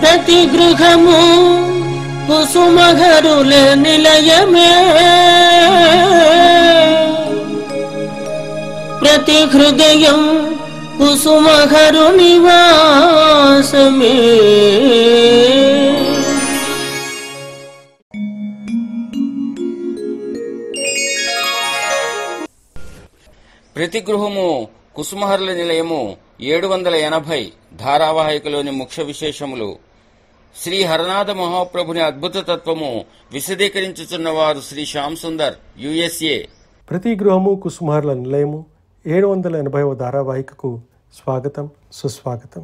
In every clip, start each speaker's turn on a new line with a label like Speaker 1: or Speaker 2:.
Speaker 1: ప్రతి గృహము కుసుమహరుల నిలయమే, ప్రతి హృదయం కుసుమహరు నివాసమే.
Speaker 2: ప్రతి గృహము కుసుమహరుల నిలయము 780 ధారావాహికలోని ముఖ్య విశేషములు. శ్రీ హరనాథ మహాప్రభుని అద్భుత తత్వము విశదీకరించుచున్నవారు శ్రీ శ్యామ్ సుందర్, USA.
Speaker 3: ప్రతి గృహము కుసుమహరుల నిలయము 780వ ధారావాహికకు స్వాగతం, సుస్వాగతం.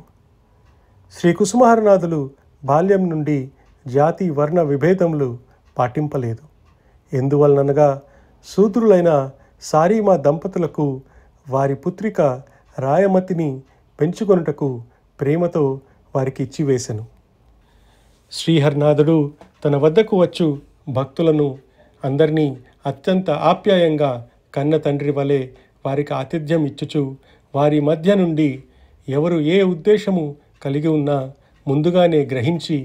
Speaker 3: శ్రీ కుసుమహరనాథులు బాల్యం నుండి జాతి వర్ణ విభేదములు పాటింపలేదు. ఎందువలనగా శూద్రులైన సారీమా దంపతులకు వారి పుత్రిక రాయమతిని పెంచుకొనుటకు ప్రేమతో వారికి ఇచ్చివేశను. శ్రీహరినాథుడు తన వద్దకు వచ్చు భక్తులను అందరినీ అత్యంత ఆప్యాయంగా కన్న తండ్రి వలె వారికి ఆతిథ్యం ఇచ్చుచు, వారి మధ్య నుండి ఎవరు ఏ ఉద్దేశము కలిగి ఉన్నా ముందుగానే గ్రహించి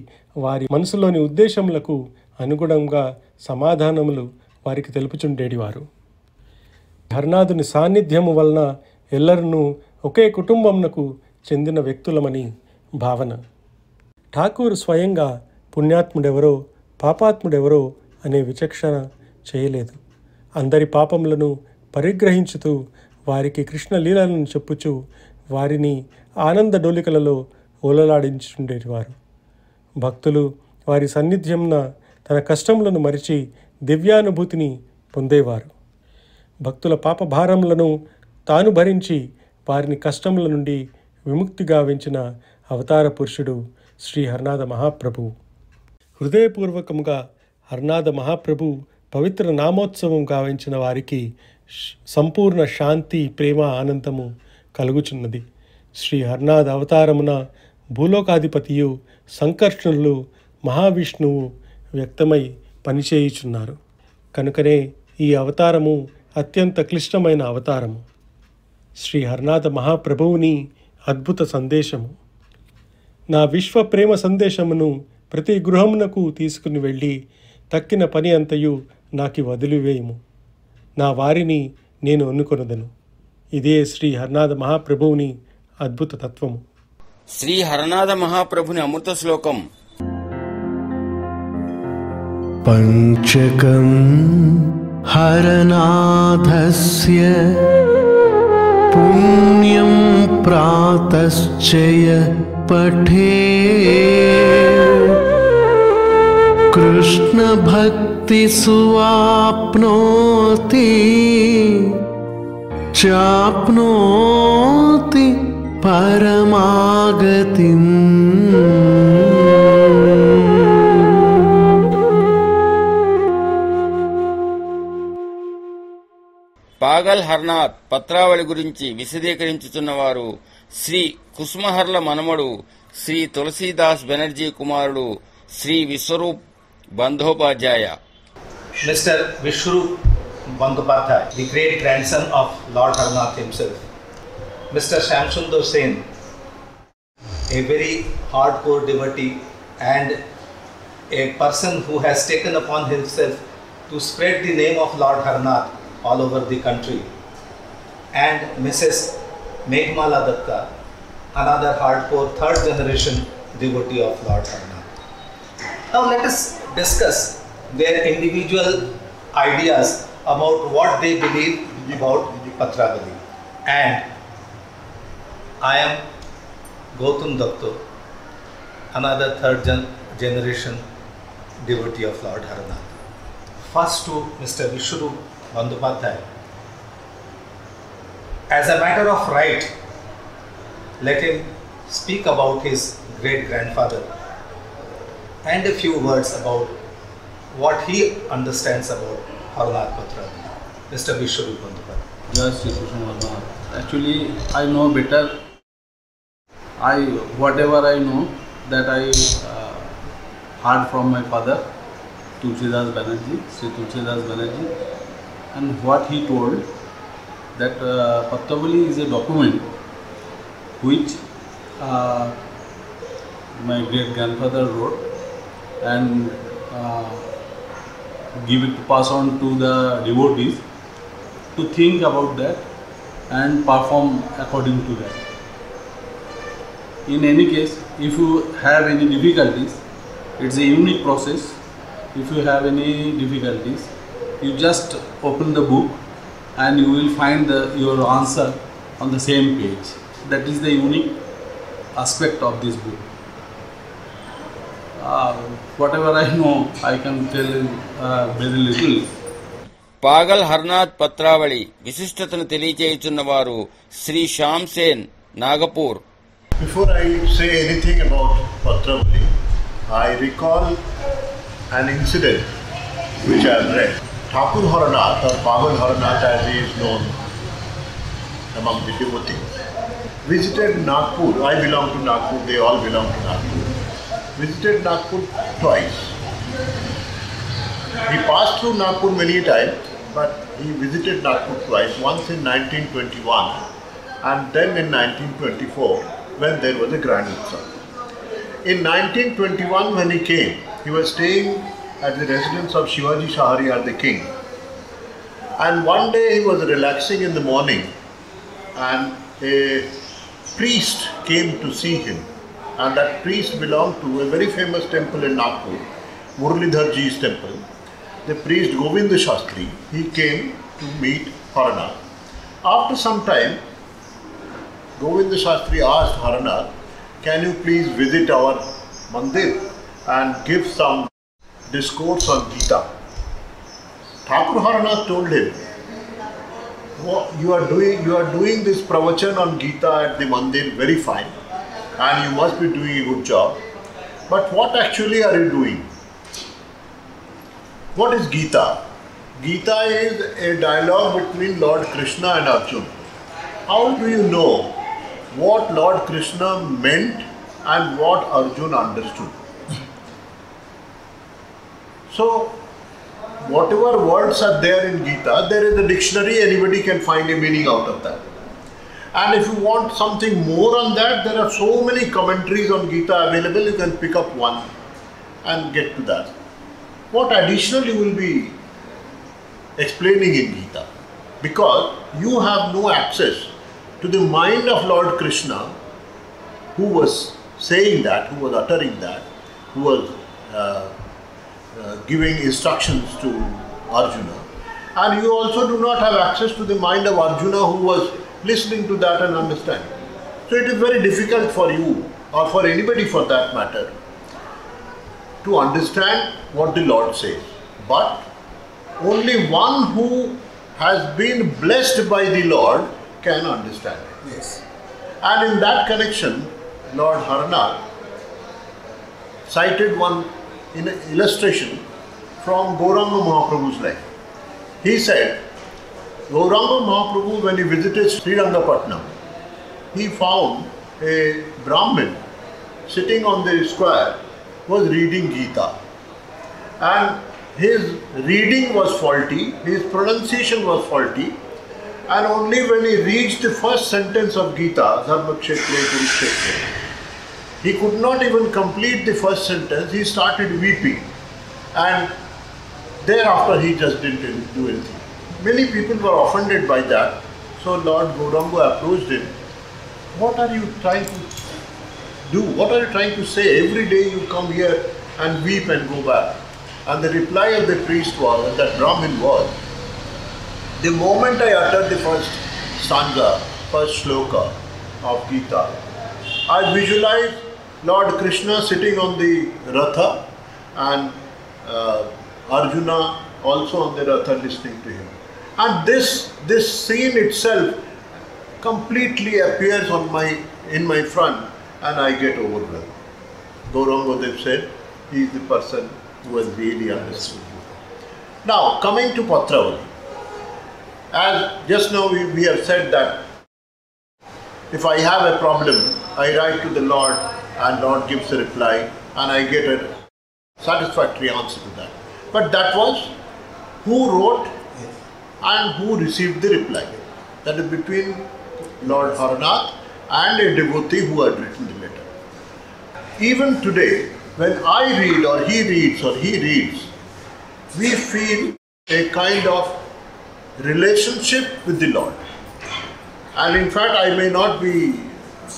Speaker 3: వారి మనసులోని ఉద్దేశములకు అనుగుణంగా సమాధానములు వారికి తెలుపుచుండేటివారు. హరనాథుని సాన్నిధ్యము వలన ఎల్లరూ ఒకే కుటుంబమునకు చెందిన వ్యక్తులమని భావన. ఠాకూర్ స్వయంగా పుణ్యాత్ముడెవరో పాపాత్ముడెవరో అనే విచక్షణ చేయలేదు. అందరి పాపములను పరిగ్రహించుతూ వారికి కృష్ణ లీలలను చెప్పుచూ వారిని ఆనంద డోలికలలో ఓలలాడించుండేవారు. భక్తులు వారి సన్నిధ్యంన తన కష్టములను మరిచి దివ్యానుభూతిని పొందేవారు. భక్తుల పాపభారములను తాను భరించి వారిని కష్టముల నుండి విముక్తి గావించిన అవతార పురుషుడు శ్రీ హరనాథ మహాప్రభు. హృదయపూర్వకముగా హరనాథ మహాప్రభు పవిత్ర నామోత్సవం గావించిన వారికి సంపూర్ణ శాంతి, ప్రేమ, ఆనందము కలుగుచున్నది. శ్రీ హరనాథ అవతారమున భూలోకాధిపతియు సంకర్షణులు మహావిష్ణువు వ్యక్తమై పనిచేయుచున్నారు. కనుకనే ఈ అవతారము అత్యంత క్లిష్టమైన అవతారము. శ్రీ హరనాథ మహాప్రభువుని అద్భుత సందేశము. నా విశ్వ ప్రేమ సందేశమును ప్రతి గృహమునకు తీసుకుని వెళ్ళి తక్కిన పని అంతయు నాకి వదిలివేయము. నా వారిని నేను ఎన్నుకొనదను. ఇదే శ్రీ హరనాథ మహాప్రభువుని అద్భుత తత్వము.
Speaker 2: శ్రీ హరనాథ మహాప్రభుని అమృత శ్లోకం.
Speaker 4: పంచకం హరనాథస్య పుణ్యం ప్రాతశ్చయ పఠే కృష్ణ భక్తి సువాప్నోతి చాప్నోతి పరమాగతిం.
Speaker 2: పాగల్ హర్నాథ్ పత్రావళి గురించి విశదీకరించుచున్నవారు శ్రీ కుసుమహర్ల మనమడు శ్రీ తులసీదాస్ బెనర్జీ కుమారుడు Shri Viswarup Bandopadhyay.
Speaker 5: Mr. Vishwarup Bandyopadhyay, the great grandson of Lord Harnath himself. Mr. Shamsundar Sen, a very hardcore devotee and a person who has taken upon himself to spread the name of Lord Harnath all over the country. And Mrs. Meghmala Datta, another hardcore third generation devotee of Lord Harnath. Now let us discuss their individual ideas about what they believe about Patravali. And I am Gautam Datta, another third generation devotee of Lord Harnath. First to Mr. Vishwarup Bandyopadhyay. As a matter of right, let him speak about his great grandfather and a few words about what he understands about Harnath Patravali. Mr. Vishwarup Bandyopadhyay.
Speaker 6: Jai Shri Krishna Harnath. Actually, I know better. Whatever I know that I heard from my father, Tulsidas Banerjee, Sri Tulsidas Banerjee, and what he told that Patravali is a document which my great grandfather wrote, and give it to pass on to the devotees to think about that and perform according to that. In any case, if you have any difficulties, it's a unique process. If you have any difficulties, you just open the book and you will find your answer on the same page. That is the unique aspect of this book. Whatever I know, I can tell very little.
Speaker 2: పాగల్ హర్నాథ్ పత్రావళి విశిష్టతను తెలియజేయుచున్నవారు Shri Shyam Sen Nagpur.
Speaker 7: Before I say anything about Patravali, I recall an incident which I have read. Thakur Haranath, or Pagal Haranath as he is known among the devotees, visited Nagpur. I belong to Nagpur, they all belong to Nagpur. Visited Nagpur twice. He passed through Nagpur many times, but he visited Nagpur twice, once in 1921 and then in 1924 when there was a Grand Utsav. In 1921 when he came, he was staying at the residence of Shivaji Shahariyar the king, and one day he was relaxing in the morning and a priest came to see him, and that priest belonged to a very famous temple in Nagpur, Muralidhar Ji's temple. The priest Govinda Shastri, he came to meet Haranath. After some time, Govinda Shastri asked Haranath, can you please visit our mandir and give some discourse on Gita? Thakur Haranath told him, you are doing this pravachan on Gita at the mandir very fine, and you must be doing a good job. But what actually are you doing? What is Gita? Gita is a dialogue between Lord Krishna and Arjuna. How do you know what Lord Krishna meant and what Arjuna understood? So, whatever words are there in Gita, there is a dictionary, anybody can find a meaning out of that. And if you want something more on that, there are so many commentaries on Gita available, you can pick up one and get to that. What additional you will be explaining in Gita? Because you have no access to the mind of Lord Krishna, who was saying that, who was uttering that, who was giving instructions to Arjuna. And you also do not have access to the mind of Arjuna, who was listening to that and understanding. So it is very difficult for you, or for anybody for that matter, to understand what the Lord says. But only one who has been blessed by the Lord can understand it.
Speaker 8: Yes.
Speaker 7: And in that connection, Lord Haranath cited one illustration from Gauranga Mahaprabhu's life. He said, Gauranga Mahaprabhu, when he visited Srirangapatnam, he found a Brahmin sitting on the square, was reading Gita. And his reading was faulty, his pronunciation was faulty, and only when he reached the first sentence of Gita, Dharmakshetre Kurukshetre, he could not even complete the first sentence, he started weeping. And thereafter he just didn't do anything. Many people were offended by that, so Lord Gauranga approached him. What are you trying to do? What are you trying to say? Every day you come here and weep and go back. And the reply of the priest was, that Brahmin was, the moment I uttered the first stanza, first shloka of Gita, I visualized Lord Krishna sitting on the Ratha and Arjuna also on the Ratha listening to him. And this scene itself completely appears in my front, and I get overwhelmed. Gauranga Dev said, he is the person who has really understood. Now, coming to Patravali. As just now we have said that if I have a problem, I write to the Lord and Lord gives a reply and I get a satisfactory answer to that. But that was who wrote and who received the reply. That is between Lord Haranath and a devotee who had written the letter. even today, when I read or he reads, we feel a kind of relationship with the Lord. And in fact, I may not be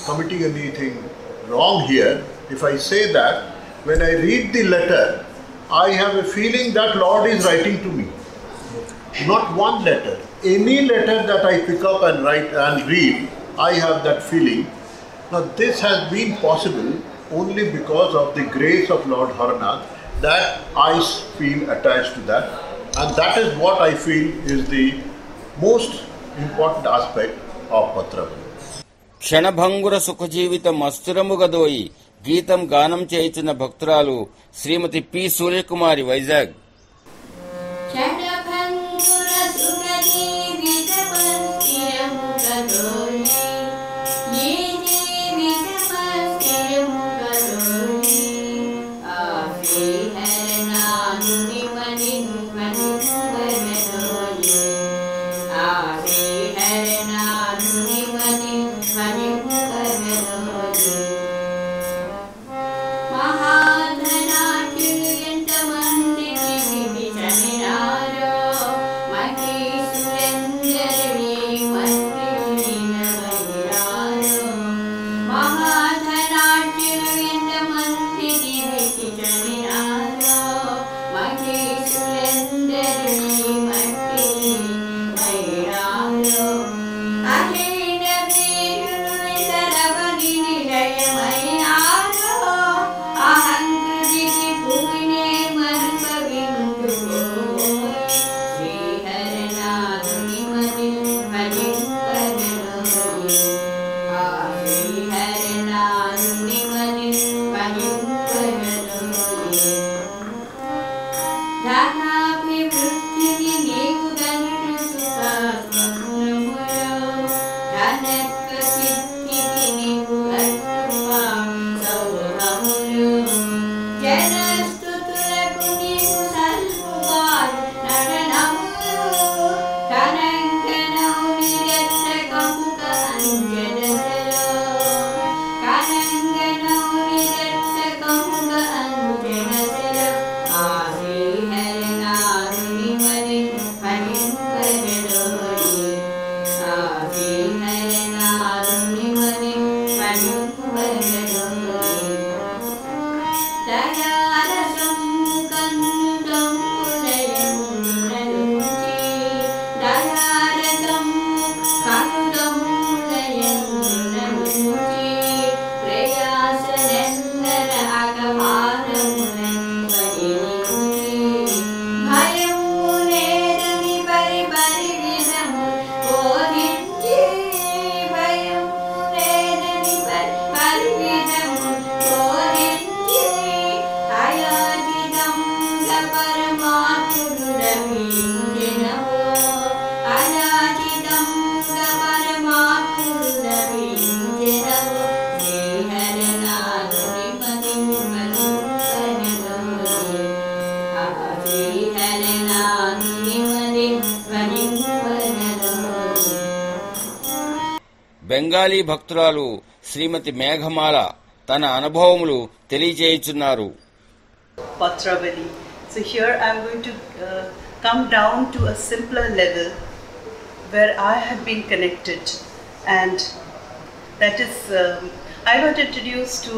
Speaker 7: committing anything wrong here if I say that when I read the letter, I have a feeling that Lord is writing to me. Not one letter. Any letter that I pick up and write and read, I have that feeling. Now this has been possible only because of the grace of Lord Haranath, that I feel attached to that, and that is what I feel is the most important aspect of Patravalu.
Speaker 2: క్షణభంగుర సుఖజీవిత మస్తురముగదోయి గీతం గానం చేయుచున్న భక్తురాలు శ్రీమతి P Suryakumari Vizag. Bengali భక్తురాలు శ్రీమతి మేఘమాల తన అనుభవములు తెలియజేయుచున్నారు.
Speaker 8: Patravali. So here I am going to come down to a simpler level where I have been connected, and that is I got introduced to,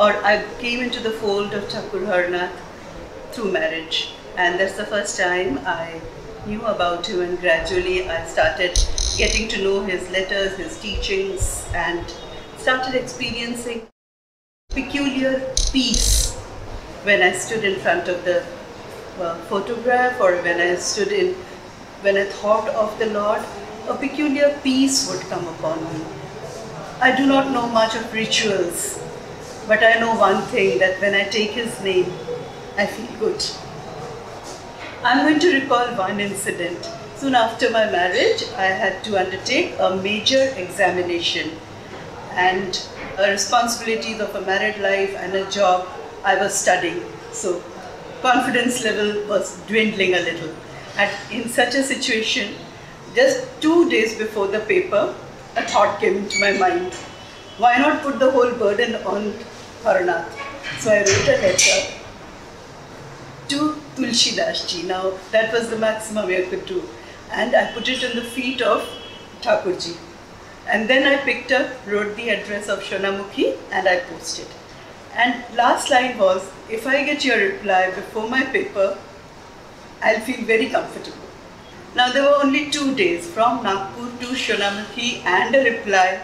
Speaker 8: or I came into the fold of Thakur Haranath through marriage, and that's the first time I knew about him, and gradually I started getting to know his letters, his teachings, and started experiencing peculiar peace when I stood in front of the photograph, or when I thought of the Lord. A peculiar peace would come upon me. I do not know much of rituals, but I know one thing, that when I take his name, I feel good. I'm going to recall one incident. Soon after my marriage, I had to undertake a major examination, and responsibilities of a married life and a job, I was studying. So confidence level was dwindling a little. And in such a situation, just 2 days before the paper, a thought came into my mind. Why not put the whole burden on Haranath. So I wrote a letter to Tulsidas ji. Now that was the maximum I could do, and I put it in the feet of Thakurji. And then I picked up, wrote the address of Shonamukhi, and I posted. And last line was, if I get your reply before my paper, I'll feel very comfortable. Now there were only 2 days from Nagpur to Shonamukhi and a reply.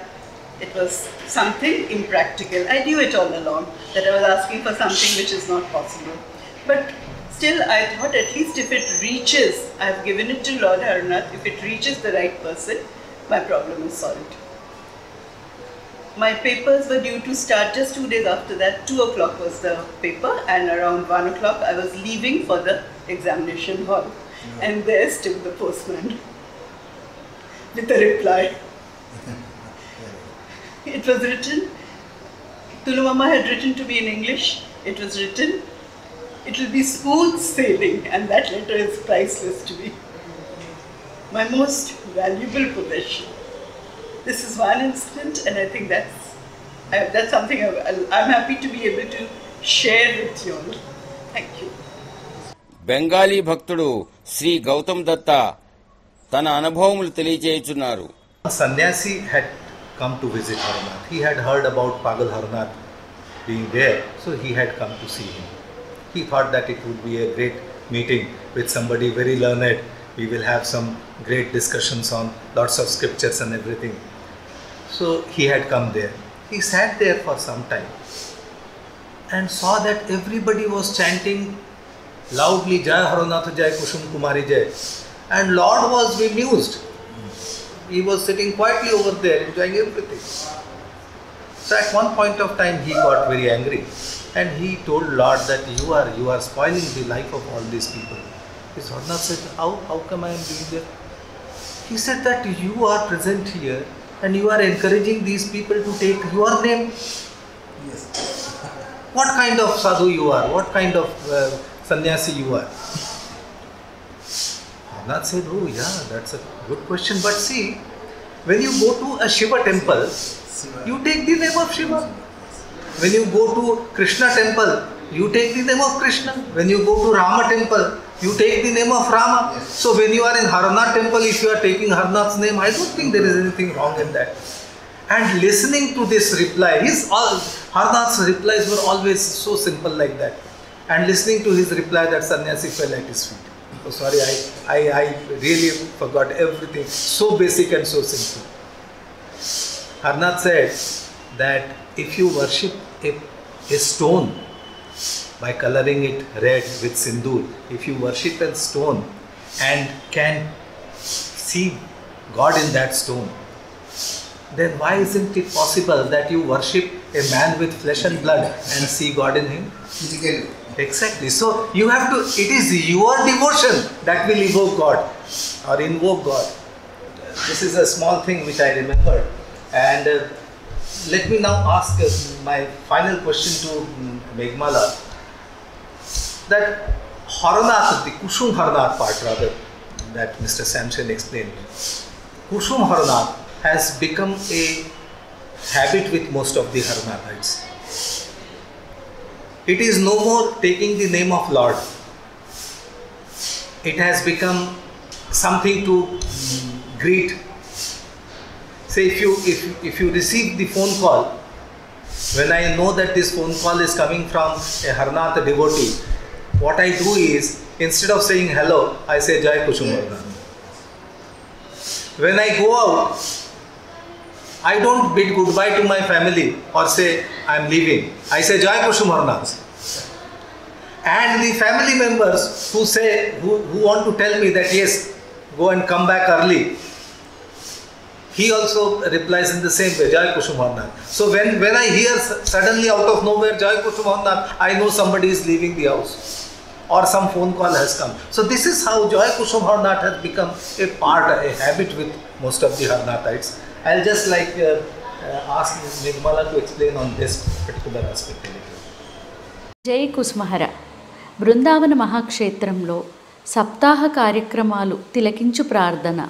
Speaker 8: It was something impractical. I knew it all along, that I was asking for something which is not possible. But still I thought, at least if it reaches, I've given it to Lord Haranath, if it reaches the right person, my problem is solved. My papers were due to start just 2 days after that. 2 o'clock was the paper, and around 1 o'clock I was leaving for the examination hall. And there stood the postman with a reply. It was written, Tulu Mama had written to me in English. It was written, it will be smooth sailing, and that letter is priceless to me. My most valuable possession. This is one incident, and I think that's something I'm happy to be able to share with you all. Thank you.
Speaker 2: Bengali భక్తుడు శ్రీ గౌతమ్ దత్త తన అనుభవములు తెలియజేయుచున్నారు.
Speaker 5: Sannyasi had come to visit Haranath. He had heard about Pagal Haranath being there, so he had come to see him. He thought that it would be a great meeting with somebody very learned. We will have some great discussions on lots of scriptures and everything. So he had come there. He sat there for some time and saw that everybody was chanting loudly, Jai Haranath Jai, Kushum Kumari Jai. And Lord was bemused. He was sitting quietly over there enjoying everything. So at one point of time he got very angry and he told Lord that you are spoiling the life of all these people. His Haranath said, how come I am doing that? He said that you are present here and you are encouraging these people to take your name. Yes. What kind of sadhu you are? What kind of sannyasi you are? Haranath said, oh yeah, that's a good question. But see, when you go to a Shiva temple, you take the name of Shiva. When you go to Krishna temple, you take the name of Krishna. When you go to Rama temple, you take the name of Rama. Yes. So when you are in Haranath temple, if you are taking Haranath's name, I don't think there is anything wrong in that. And listening to this reply, Haranath's replies were always so simple like that. And listening to his reply, that sannyasi fell at his feet. Oh, sorry, I really forgot everything. So basic and so simple. Haranath said that if you worship a stone by coloring it red with sindoor, if you worship a stone and can see God in that stone, then why isn't it possible that you worship a man with flesh and blood and see God in him? Exactly. So you have to, it is your devotion that will evoke God or invoke God. This is a small thing which I remembered. And let me now ask my final question to Meghmala. That Haranath, the Kushum Haranath part rather, that Mr. Samson explained, Kushum Haranath has become a habit with most of the Haranathites. It is no more taking the name of Lord. It has become something to greet. Say if you receive the phone call, when I know that this phone call is coming from a Haranath devotee, what I do is, instead of saying hello, I say Jai Kushum Haranath. When I go out, I don't bid goodbye to my family or say I am leaving. I say Jai Kushum Haranath. And the family members who want to tell me that yes, go and come back early, he also replies in the same way, Jai Kushum Haranath. So when I hear suddenly out of nowhere Jai Kushum Haranath, I know somebody is leaving the house or some phone call has come. So this is how Jai Kushum Haranath has become a habit with most of the Haranathites. I'll just ask Meghmala to explain on this particular aspect.
Speaker 9: జై కుసుమహర. బృందావన మహాక్షేత్రంలో సప్తాహ కార్యక్రమాలు తిలకించు ప్రార్థన.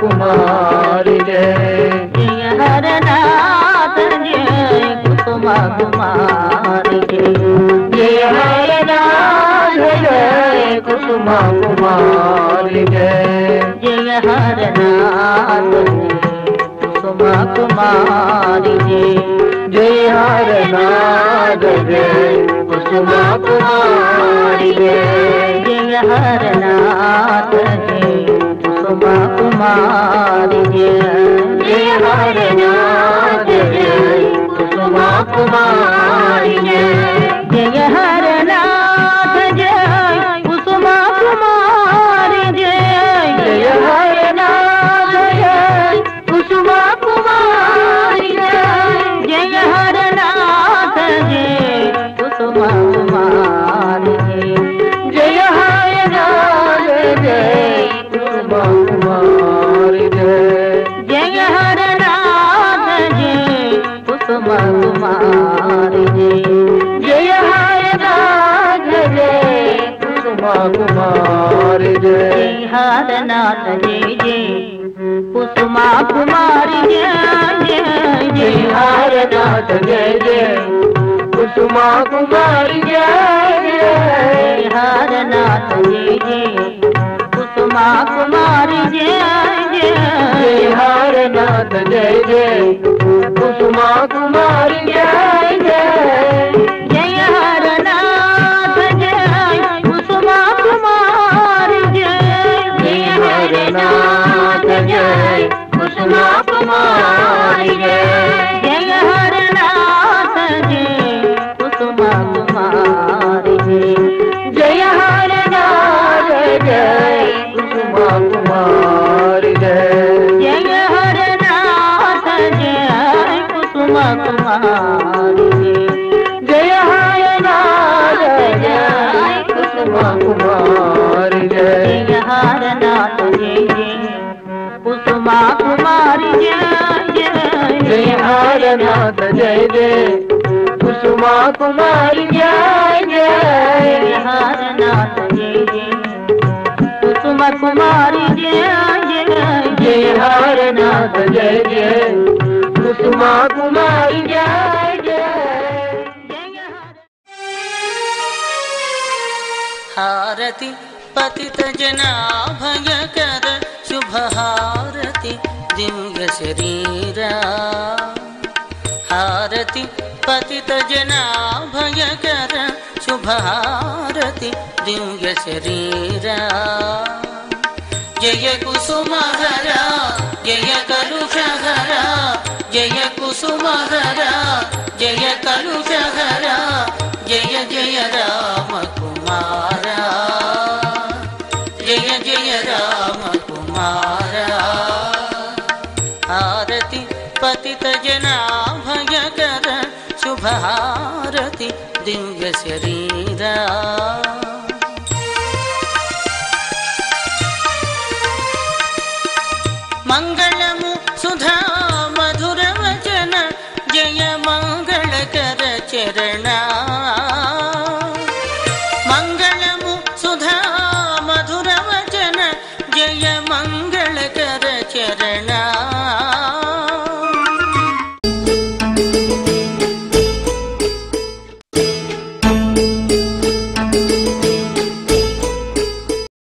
Speaker 10: कुमारी जय जय हरनाथ जय कुसुमा कुमारी जय हरनाथ जय कुसुमा कुमारी जय जय हरनाथ कुसुमा कुमारी जय हरनाथ जय कुसुमा कुमारी जय हरनाथ जय कुसुमा कुमारी जय हरनाथ जय कुसुमा कुमारी जय हरनाथ जय कुसुमा कुमारी जय हरनाथ जय कुसुमा कुमारी जय हरनाथ जय कुसुमा कुमारी जय हरनाथ जय कुसुमा कुमारी जय हरनाथ जय कुसुमा कुमारी जय हरनाथ जय कुसुमा कुमारी जय हरनाथ जय जय कुसुमा कुमारी जय जय हरनाथ जय जय कुसुमा कुमारी जय जय हरनाथ जय जय कुसुमा कुमारी जय जय हरनाथ जय जय कुसुमा कुमारी जय जय जय हरनाथ जय कुसुमा कुमारी जय जय हरनाथ जय कुसुमा कुमारी जय जय हरनाथ जय कुसुमा कुमारी जय हरनाथ जय कुसुमा कुमारी जय हरनाथ जय कुसुमा कुमारी जय हरनाथ जय कुसुमा कुमारी जय हरनाथ जय जय कुसुमा कुमारी जय जय हरनाथ जय जय कुसुमा कुमारी जय जय हरनाथ जय जय कुसुमा कुमारी जय जय हरनाथ जय जय कुसुमा कुमारी जय जय
Speaker 1: हारति पतित जना भयकर शुभ हारति दिव्य शरीरा हारति पतित जना भयकर शुभ हारति दिव्य शरीरा जय कुसुमहरा जय कलुषहरा जय कुसुमहरा जय कलुषहरा जय जय राम कुमारा जय जय राम कुमारा आरती पतित जना भयकर शुभ हारति दिव्य शरीरा